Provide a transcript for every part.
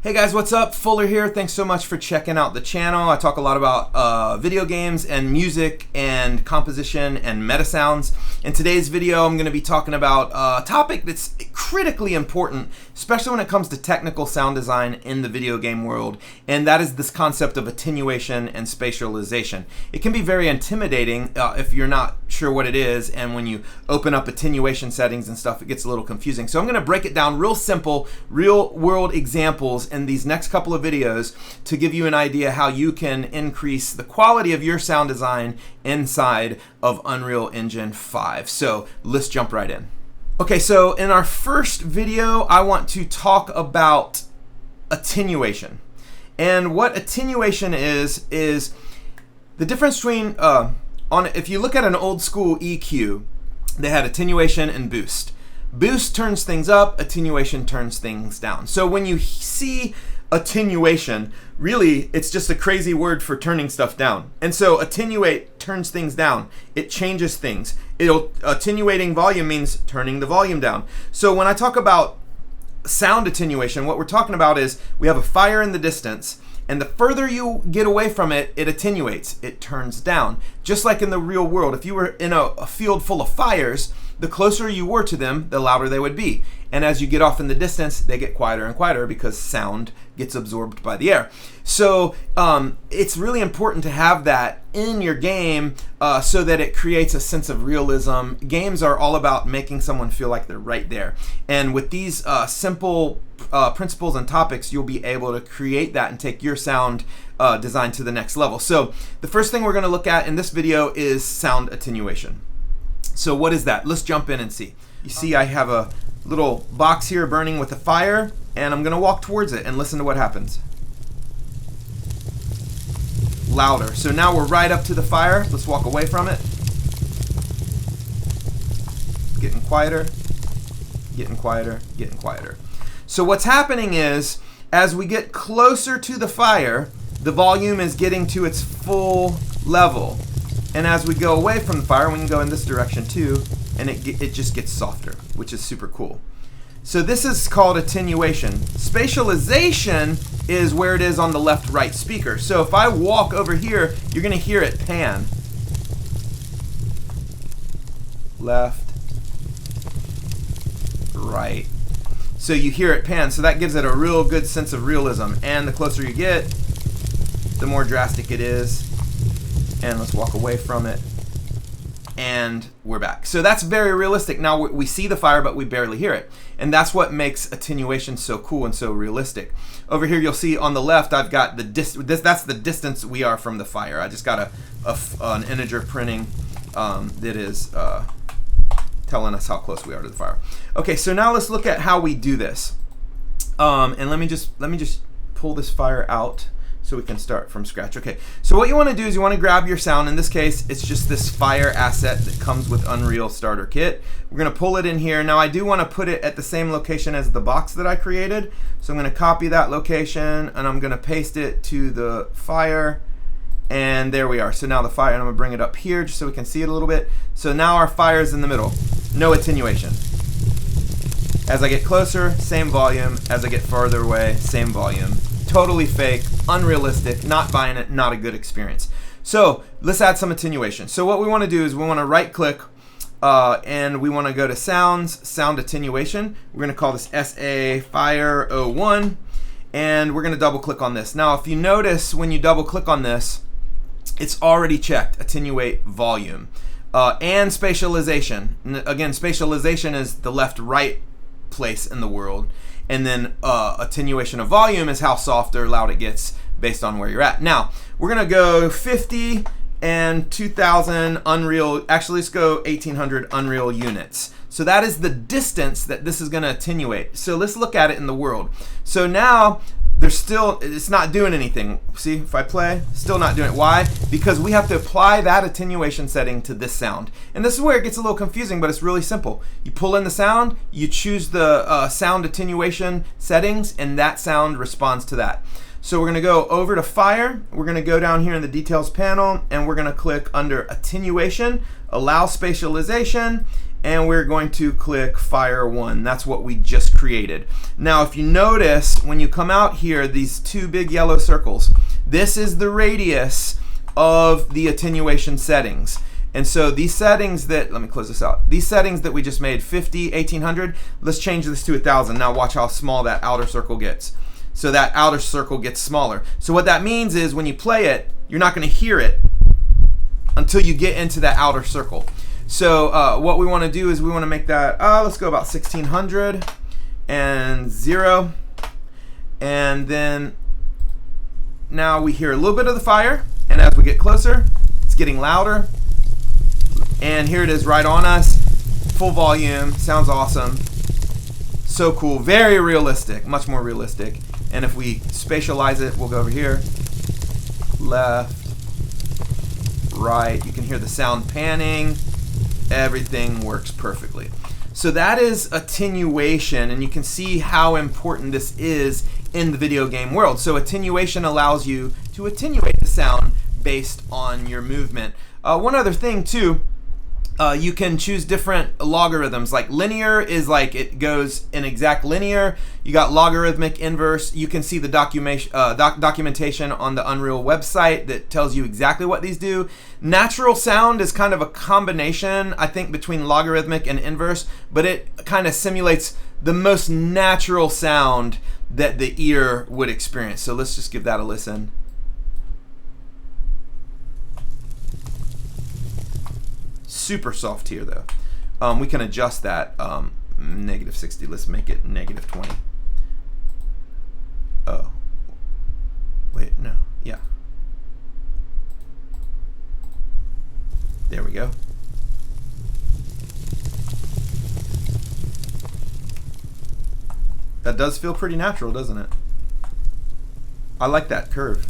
Hey guys, what's up? Fuller here. Thanks so much for checking out the channel. I talk a lot about video games and music and composition and meta sounds. In today's video, I'm going to be talking about a topic that's critically important, especially when it comes to technical sound design in the video game world, and that is this concept of attenuation and spatialization. It can be very intimidating if you're not sure what it is, and when you open up attenuation settings and stuff, it gets a little confusing. So I'm going to break it down real simple, real world examples in these next couple of videos to give you an idea how you can increase the quality of your sound design inside of Unreal Engine 5. So let's jump right in. Okay, so in our first video, I want to talk about attenuation. And what attenuation is the difference between, if you look at an old school EQ, they had attenuation and boost. Boost turns things up, attenuation turns things down. So when you see attenuation, really it's just a crazy word for turning stuff down. And so attenuate turns things down. It changes things. Attenuating volume means turning the volume down. So when I talk about sound attenuation, what we're talking about is we have a fire in the distance, and the further you get away from it, it attenuates, it turns down. Just like in the real world, if you were in a field full of fires, the closer you were to them, the louder they would be. And as you get off in the distance, they get quieter and quieter because sound gets absorbed by the air. So it's really important to have that in your game so that it creates a sense of realism. Games are all about making someone feel like they're right there. And with these simple principles and topics, you'll be able to create that and take your sound design to the next level. So the first thing we're going to look at in this video is sound attenuation. So what is that? Let's jump in and see. You see I have a little box here burning with a fire, and I'm going to walk towards it and listen to what happens. Louder. So now we're right up to the fire. Let's walk away from it. Getting quieter, getting quieter, getting quieter. So what's happening is, as we get closer to the fire, the volume is getting to its full level. And as we go away from the fire, we can go in this direction too, and it just gets softer, which is super cool. So this is called attenuation. Spatialization is where it is on the left-right speaker. So if I walk over here, you're going to hear it pan. Left, right. So you hear it pan, so that gives it a real good sense of realism. And the closer you get, the more drastic it is. And let's walk away from it, and we're back. So that's very realistic. Now we see the fire, but we barely hear it. And that's what makes attenuation so cool and so realistic. Over here, you'll see on the left, I've got that's the distance we are from the fire. I just got an integer printing that is telling us how close we are to the fire. Okay, so now let's look at how we do this. And let me just pull this fire out so we can start from scratch. Okay, so what you want to do is you want to grab your sound. In this case, it's just this fire asset that comes with Unreal Starter Kit. We're going to pull it in here. Now I do want to put it at the same location as the box that I created. So I'm going to copy that location, and I'm going to paste it to the fire. And there we are. So now the fire, and I'm going to bring it up here just so we can see it a little bit. So now our fire is in the middle. No attenuation. As I get closer, same volume. As I get farther away, same volume. Totally fake, unrealistic, not buying it, not a good experience. So let's add some attenuation. So what we want to do is we want to right click and we want to go to sounds, sound attenuation. We're going to call this SA Fire 01, and we're going to double click on this. Now if you notice when you double click on this, it's already checked, attenuate volume and spatialization. Again, spatialization is the left right place in the world. And then attenuation of volume is how soft or loud it gets based on where you're at. Now, we're going to go 50 and 2000 Unreal, actually let's go 1800 Unreal units. So that is the distance that this is going to attenuate. So let's look at it in the world. So now, it's not doing anything. See, if I play, still not doing it. Why? Because we have to apply that attenuation setting to this sound. And this is where it gets a little confusing, but it's really simple. You pull in the sound, you choose the sound attenuation settings, and that sound responds to that. So we're going to go over to Fire. We're going to go down here in the Details panel, and we're going to click under Attenuation, Allow Spatialization, and we're going to click Fire 1. That's what we just created. Now, if you notice, when you come out here, these two big yellow circles, this is the radius of the attenuation settings. And so these settings that, let me close this out. These settings that we just made, 50, 1800, let's change this to 1000. Now watch how small that outer circle gets. So that outer circle gets smaller. So what that means is when you play it, you're not going to hear it until you get into that outer circle. So what we want to do is we want to make that, let's go about 1600 and 0. And then now we hear a little bit of the fire. And as we get closer, it's getting louder. And here it is right on us. Full volume. Sounds awesome. So cool. Very realistic. Much more realistic. And if we spatialize it, we'll go over here. Left. Right. You can hear the sound panning. Everything works perfectly. So that is attenuation, and you can see how important this is in the video game world. So attenuation allows you to attenuate the sound based on your movement. One other thing too, you can choose different logarithms. Like linear is like it goes in exact linear. You got logarithmic, inverse. You can see the documentation on the Unreal website that tells you exactly what these do. Natural sound is kind of a combination, I think, between logarithmic and inverse, but it kind of simulates the most natural sound that the ear would experience. So let's just give that a listen. Super soft here though. We can adjust that -60. Let's make it -20. Oh, wait, no, yeah. There we go. That does feel pretty natural, doesn't it? I like that curve.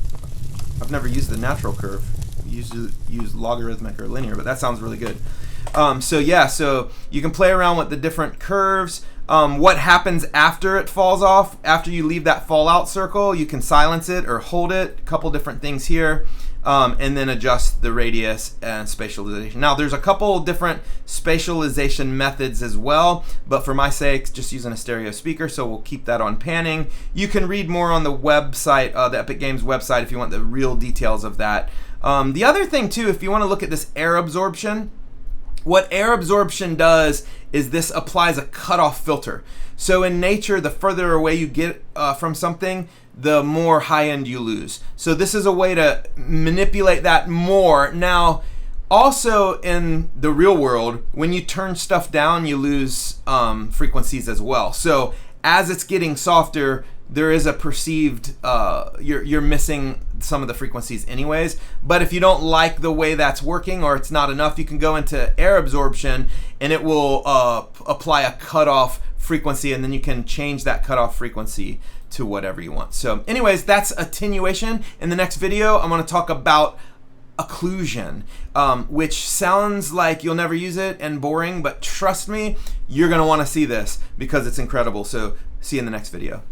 I've never used the natural curve. Usually use logarithmic or linear, but that sounds really good. So yeah, so you can play around with the different curves. What happens after it falls off, after you leave that fallout circle, you can silence it or hold it, a couple different things here, and then adjust the radius and spatialization. Now there's a couple different spatialization methods as well, but for my sake, just using a stereo speaker, so we'll keep that on panning. You can read more on the website, the Epic Games website, if you want the real details of that. The other thing too, if you want to look at this air absorption, what air absorption does is this applies a cutoff filter. So in nature, the further away you get from something, the more high end you lose. So this is a way to manipulate that more. Now, also in the real world, when you turn stuff down, you lose frequencies as well. So as it's getting softer, there is a perceived, you're missing some of the frequencies anyways. But if you don't like the way that's working or it's not enough, you can go into air absorption and it will apply a cutoff frequency, and then you can change that cutoff frequency to whatever you want. So anyways, that's attenuation. In the next video, I'm going to talk about occlusion, which sounds like you'll never use it and boring, but trust me, you're going to want to see this because it's incredible. So see you in the next video.